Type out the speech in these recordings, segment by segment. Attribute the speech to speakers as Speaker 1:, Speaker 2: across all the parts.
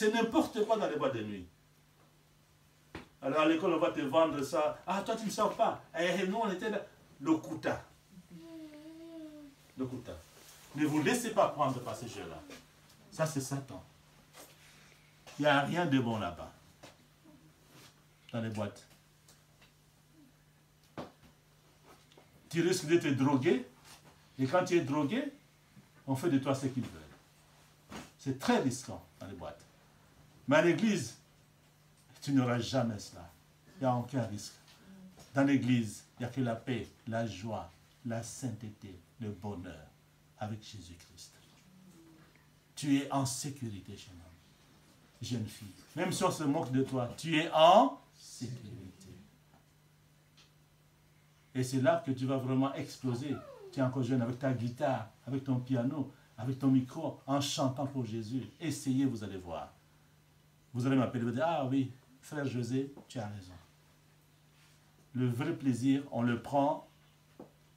Speaker 1: C'est n'importe quoi dans les boîtes de nuit. Alors à l'école, on va te vendre ça. Ah, toi, tu ne sors pas. Et nous, on était là. Le Kuta. Le Kuta. Ne vous laissez pas prendre par ces jeux-là. Ça, c'est Satan. Il n'y a rien de bon là-bas. Dans les boîtes. Tu risques de te droguer. Et quand tu es drogué, on fait de toi ce qu'ils veulent. C'est très risquant dans les boîtes. Mais à l'église, tu n'auras jamais cela. Il n'y a aucun risque. Dans l'église, il n'y a que la paix, la joie, la sainteté, le bonheur avec Jésus-Christ. Tu es en sécurité, jeune fille. Même si on se moque de toi, tu es en sécurité. Et c'est là que tu vas vraiment exploser. Tu es encore jeune avec ta guitare, avec ton piano, avec ton micro, en chantant pour Jésus. Essayez, vous allez voir. Vous allez m'appeler, vous dire, ah oui, frère José, tu as raison. Le vrai plaisir, on le prend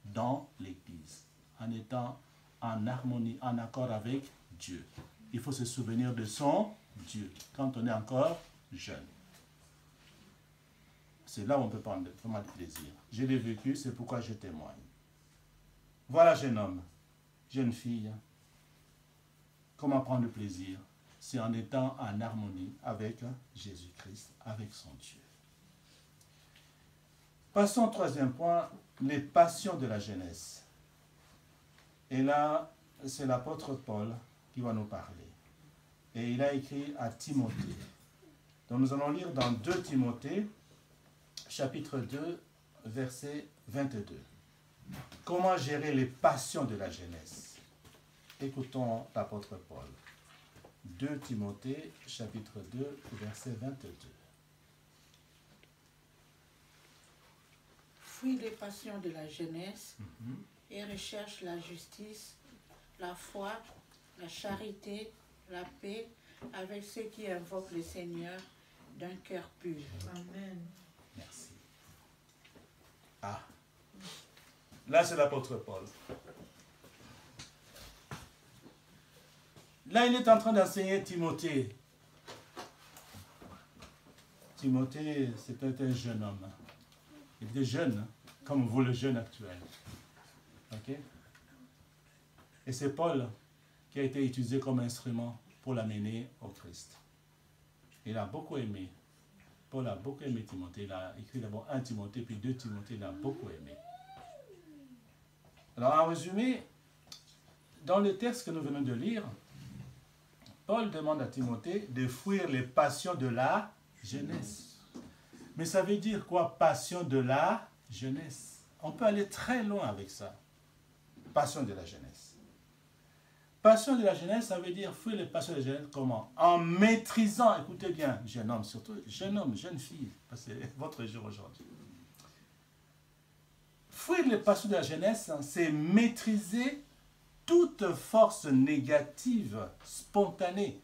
Speaker 1: dans l'église, en étant en harmonie, en accord avec Dieu. Il faut se souvenir de son Dieu, quand on est encore jeune. C'est là où on peut prendre vraiment du plaisir. Je l'ai vécu, c'est pourquoi je témoigne. Voilà, jeune homme, jeune fille, comment prendre le plaisir? C'est en étant en harmonie avec Jésus-Christ, avec son Dieu. Passons au troisième point, les passions de la jeunesse. Et là, c'est l'apôtre Paul qui va nous parler. Et il a écrit à Timothée. Donc nous allons lire dans 2 Timothée, chapitre 2, verset 22. Comment gérer les passions de la jeunesse? Écoutons l'apôtre Paul. 2 Timothée, chapitre 2, verset 22.
Speaker 2: Fuis les passions de la jeunesse et recherche la justice, la foi, la charité, la paix avec ceux qui invoquent le Seigneur d'un cœur pur. Amen.
Speaker 1: Merci. Ah. Là, c'est l'apôtre Paul. Là, il est en train d'enseigner Timothée. Timothée, c'était un jeune homme. Il était jeune, comme vous, le jeune actuel. Ok? Et c'est Paul qui a été utilisé comme instrument pour l'amener au Christ. Il a beaucoup aimé. Paul a beaucoup aimé Timothée. Il a écrit d'abord 1 Timothée, puis 2 Timothée. Il a beaucoup aimé. Alors, en résumé, dans le texte que nous venons de lire, Paul demande à Timothée de fuir les passions de la jeunesse. Mais ça veut dire quoi, passion de la jeunesse? On peut aller très loin avec ça. Passion de la jeunesse. Passion de la jeunesse, ça veut dire fuir les passions de la jeunesse comment? En maîtrisant, écoutez bien, jeune homme, surtout jeune homme, jeune fille, parce que c'est votre jour aujourd'hui. Fuir les passions de la jeunesse, c'est maîtriser toute force négative, spontanée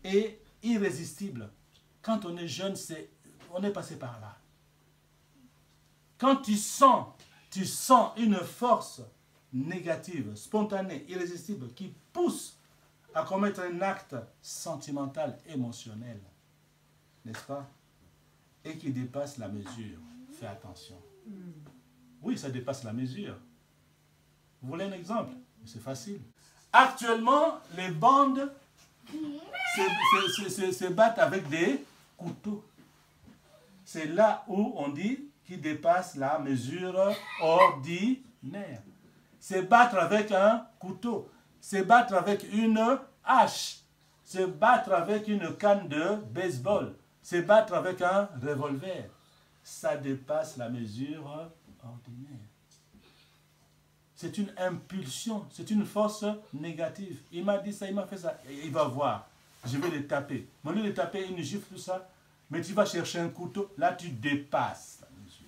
Speaker 1: et irrésistible. Quand on est jeune, on est passé par là. Quand tu sens une force négative, spontanée, irrésistible, qui pousse à commettre un acte sentimental, émotionnel, n'est-ce pas? Et qui dépasse la mesure. Fais attention. Oui, ça dépasse la mesure. Vous voulez un exemple? C'est facile. Actuellement, les bandes se battent avec des couteaux. C'est là où on dit qu'ils dépassent la mesure ordinaire. Se battre avec un couteau. Se battre avec une hache. Se battre avec une canne de baseball. Se battre avec un revolver. Ça dépasse la mesure ordinaire. C'est une impulsion, c'est une force négative. Il m'a dit ça, il m'a fait ça. Et il va voir. Je vais le taper. Au lieu de taper une gifle, tout ça, mais tu vas chercher un couteau, là tu dépasses la mesure.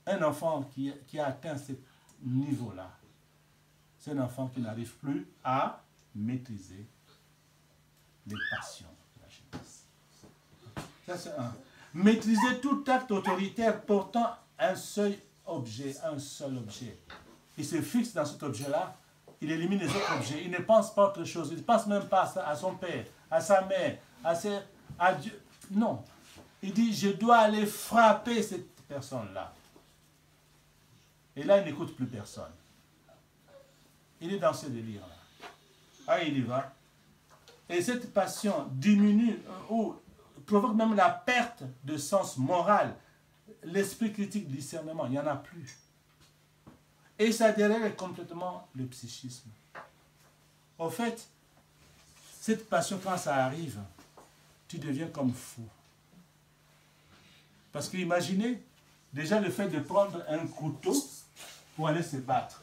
Speaker 1: Un enfant qui a atteint ce niveau-là, c'est un enfant qui n'arrive plus à maîtriser les passions de la jeunesse. Ça, c'est un. Maîtriser tout acte autoritaire portant un seul objet. Il se fixe dans cet objet-là il élimine les autres objets. Il ne pense pas à autre chose. Il ne pense même pas à son père, à sa mère, à Dieu. Non. Il dit, je dois aller frapper cette personne-là. Et là, il n'écoute plus personne. Il est dans ce délire-là. Ah, il y va. Et cette passion diminue ou provoque même la perte de sens moral. L'esprit critique, le discernement, il n'y en a plus. Et ça dérègle complètement le psychisme. Au fait, cette passion, quand ça arrive, tu deviens comme fou. Parce que imaginez, déjà le fait de prendre un couteau pour aller se battre.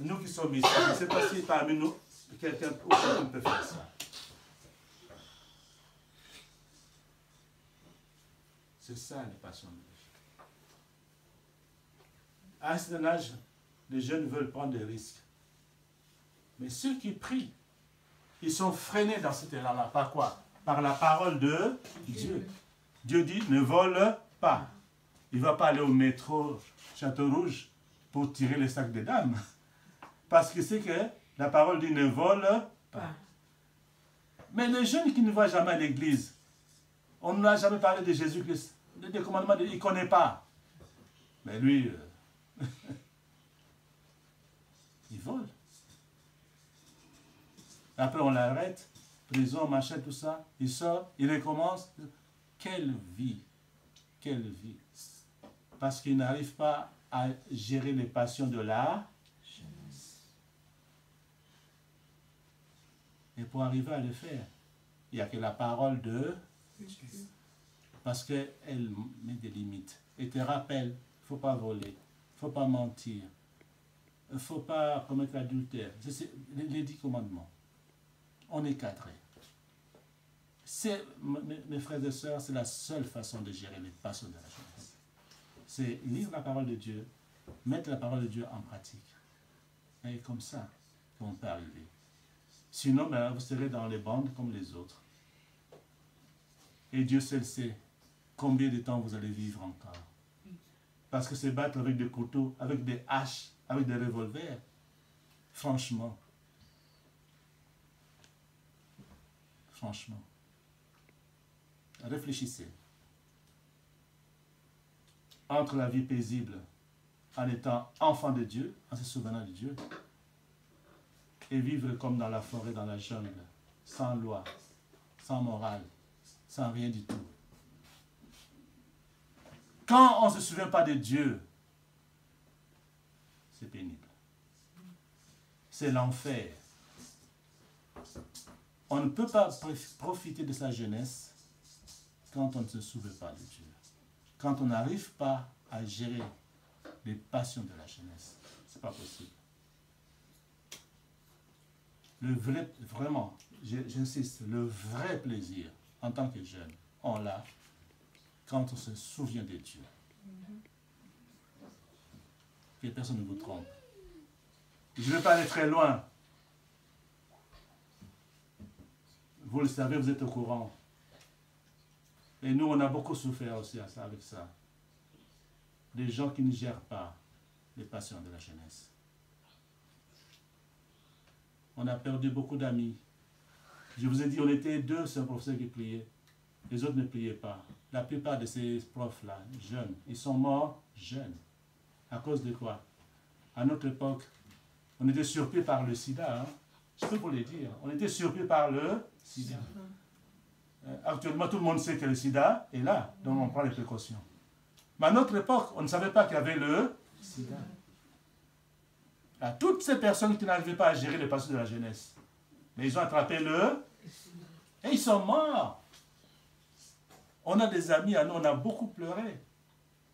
Speaker 1: Nous qui sommes ici, je ne sais pas si parmi nous, quelqu'un peut faire ça. C'est ça la passion de Dieu. À un certain âge, les jeunes veulent prendre des risques. Mais ceux qui prient, ils sont freinés dans cet élan-là. Par quoi? Par la parole de Dieu. Dieu dit, ne vole pas. Il ne va pas aller au métro Château-Rouge pour tirer les sacs des dames. Parce que c'est que la parole dit, ne vole pas. Mais les jeunes qui ne vont jamais à l'église, on ne l'a jamais parlé de Jésus-Christ. Des commandements, il ne connaît pas. Mais lui, il vole. Après, on l'arrête, prison, machin, tout ça. Il sort, il recommence. Quelle vie! Quelle vie! Parce qu'il n'arrive pas à gérer les passions de la jeunesse. Et pour arriver à le faire, il n'y a que la parole de Dieu. Parce qu'elle met des limites. Et te rappelle, il ne faut pas voler, il ne faut pas mentir, il ne faut pas commettre l'adultère. C'est les 10 commandements. On est cadré. Mes frères et sœurs, c'est la seule façon de gérer les passions de la jeunesse. C'est lire la parole de Dieu, mettre la parole de Dieu en pratique. Et comme ça qu'on peut arriver. Sinon, ben, vous serez dans les bandes comme les autres. Et Dieu seul sait combien de temps vous allez vivre encore. Parce que se battre avec des couteaux, avec des haches, avec des revolvers, franchement, réfléchissez. Entre la vie paisible, en étant enfant de Dieu, en se souvenant de Dieu, et vivre comme dans la forêt, dans la jungle, sans loi, sans morale, sans rien du tout. Quand on ne se souvient pas de Dieu, c'est pénible. C'est l'enfer. On ne peut pas profiter de sa jeunesse quand on ne se souvient pas de Dieu. Quand on n'arrive pas à gérer les passions de la jeunesse. Ce n'est pas possible. Le vrai, vraiment, j'insiste, le vrai plaisir en tant que jeune, on l'a quand on se souvient de Dieu. Que personne ne vous trompe. Je ne vais pas aller très loin. Vous le savez, vous êtes au courant. Et nous, on a beaucoup souffert aussi avec ça. Des gens qui ne gèrent pas les passions de la jeunesse. On a perdu beaucoup d'amis. Je vous ai dit, on était 2 seuls professeurs qui priaient. Les autres ne priaient pas. La plupart de ces profs-là, jeunes, ils sont morts jeunes. À cause de quoi? À notre époque, on était surpris par le sida. Hein? Je peux vous le dire. On était surpris par le sida. Actuellement, tout le monde sait que le sida est là, donc on prend les précautions. Mais à notre époque, on ne savait pas qu'il y avait le sida. À toutes ces personnes qui n'arrivaient pas à gérer les passions de la jeunesse, mais ils ont attrapé le et ils sont morts. On a des amis à nous, on a beaucoup pleuré,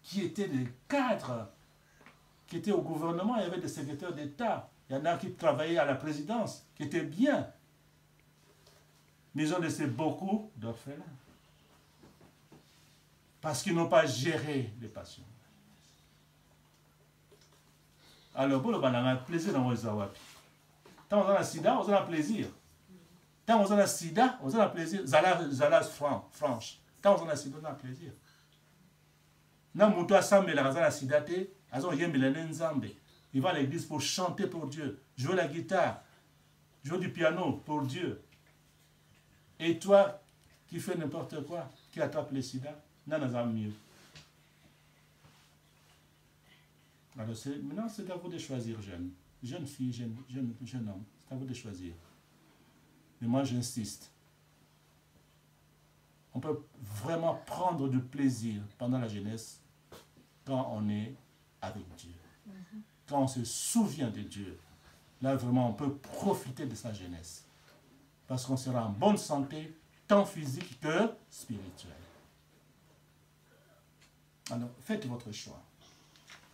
Speaker 1: qui étaient des cadres, qui étaient au gouvernement, il y avait des secrétaires d'État, il y en a qui travaillaient à la présidence, qui étaient bien. Mais ils ont laissé beaucoup d'orphelins. Parce qu'ils n'ont pas géré les passions. Alors, pour le on a plaisir dans les awapi. Tant on a sida, on a plaisir. Tant on a sida, on a plaisir. Zala franche. Tant on a sida, on a plaisir. Na muto asambe la kazala sida te, azo yembe la nzambe. Il va à l'église pour chanter pour Dieu, jouer la guitare, jouer du piano pour Dieu. Et toi, qui fais n'importe quoi, qui attrape le sida, n'en a mieux. Alors maintenant, c'est à vous de choisir, jeune fille, jeune homme. C'est à vous de choisir. Mais moi, j'insiste. On peut vraiment prendre du plaisir pendant la jeunesse quand on est avec Dieu. Quand on se souvient de Dieu. Là, vraiment, on peut profiter de sa jeunesse. Parce qu'on sera en bonne santé, tant physique que spirituelle. Alors, faites votre choix.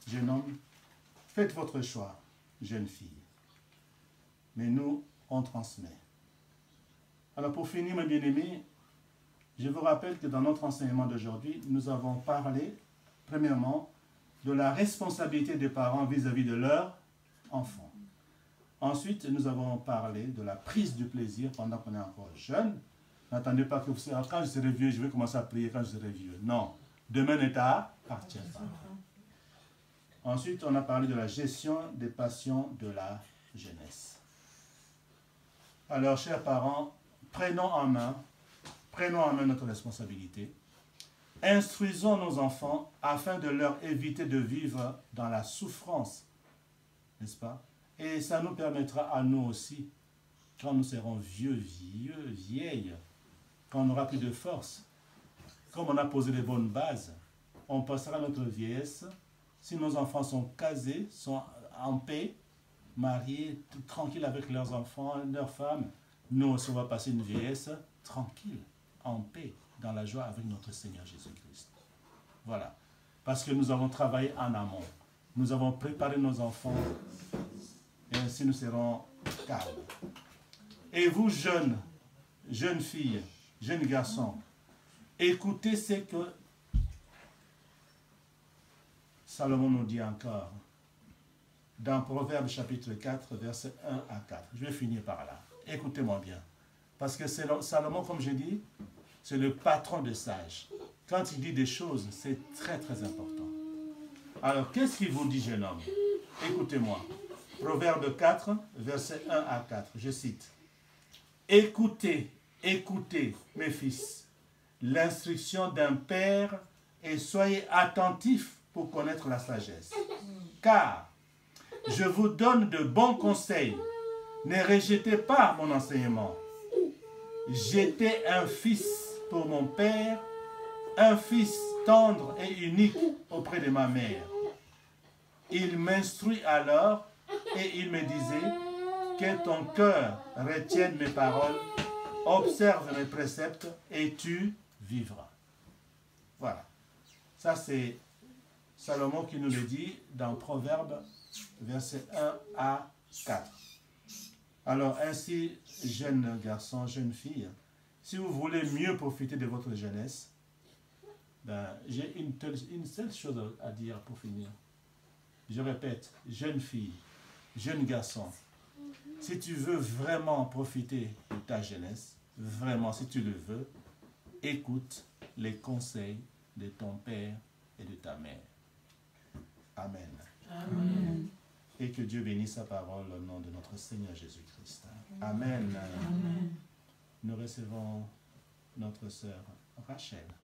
Speaker 1: Jeune homme, faites votre choix, jeune fille. Mais nous, on transmet. Alors, pour finir, mes bien-aimés, je vous rappelle que dans notre enseignement d'aujourd'hui, nous avons parlé, premièrement, de la responsabilité des parents vis-à-vis de leurs enfants. Ensuite, nous avons parlé de la prise du plaisir pendant qu'on est encore jeune. N'attendez pas que vous soyez, quand je serai vieux, je vais commencer à prier quand je serai vieux. Non, demain n'est à partir. Ensuite, on a parlé de la gestion des passions de la jeunesse. Alors, chers parents, prenons en main notre responsabilité. Instruisons nos enfants afin de leur éviter de vivre dans la souffrance, n'est-ce pas? Et ça nous permettra à nous aussi, quand nous serons vieilles, quand on n'aura plus de force, comme on a posé les bonnes bases, on passera notre vieillesse. Si nos enfants sont casés, sont en paix, mariés, tranquilles avec leurs enfants, leurs femmes, nous aussi on va passer une vieillesse tranquille, en paix, dans la joie avec notre Seigneur Jésus-Christ. Voilà. Parce que nous avons travaillé en amont. Nous avons préparé nos enfants et ainsi nous serons calmes. Et vous, jeunes filles, jeunes garçons, écoutez ce que Salomon nous dit encore dans Proverbes chapitre 4, versets 1 à 4. Je vais finir par là. Écoutez-moi bien. Parce que Salomon, comme je dis, c'est le patron des sages. Quand il dit des choses, c'est très très important. Alors, qu'est-ce qu'il vous dit, jeune homme? Écoutez-moi. Proverbe 4, versets 1 à 4. Je cite. Écoutez, écoutez, mes fils, l'instruction d'un père et soyez attentifs pour connaître la sagesse. Car je vous donne de bons conseils. Ne rejetez pas mon enseignement. J'étais un fils pour mon père, un fils tendre et unique auprès de ma mère. Il m'instruit alors et il me disait que ton cœur retienne mes paroles, observe mes préceptes et tu vivras. Voilà. Ça c'est Salomon qui nous le dit dans Proverbes, versets 1 à 4. Alors ainsi, jeunes garçons, jeunes filles, si vous voulez mieux profiter de votre jeunesse, j'ai une seule chose à dire pour finir. Je répète, jeune fille, jeune garçon, si tu veux vraiment profiter de ta jeunesse, vraiment si tu le veux, écoute les conseils de ton père et de ta mère. Amen.
Speaker 2: Amen.
Speaker 1: Et que Dieu bénisse sa parole au nom de notre Seigneur Jésus-Christ. Amen.
Speaker 2: Amen.
Speaker 1: Nous recevons notre sœur Rachel.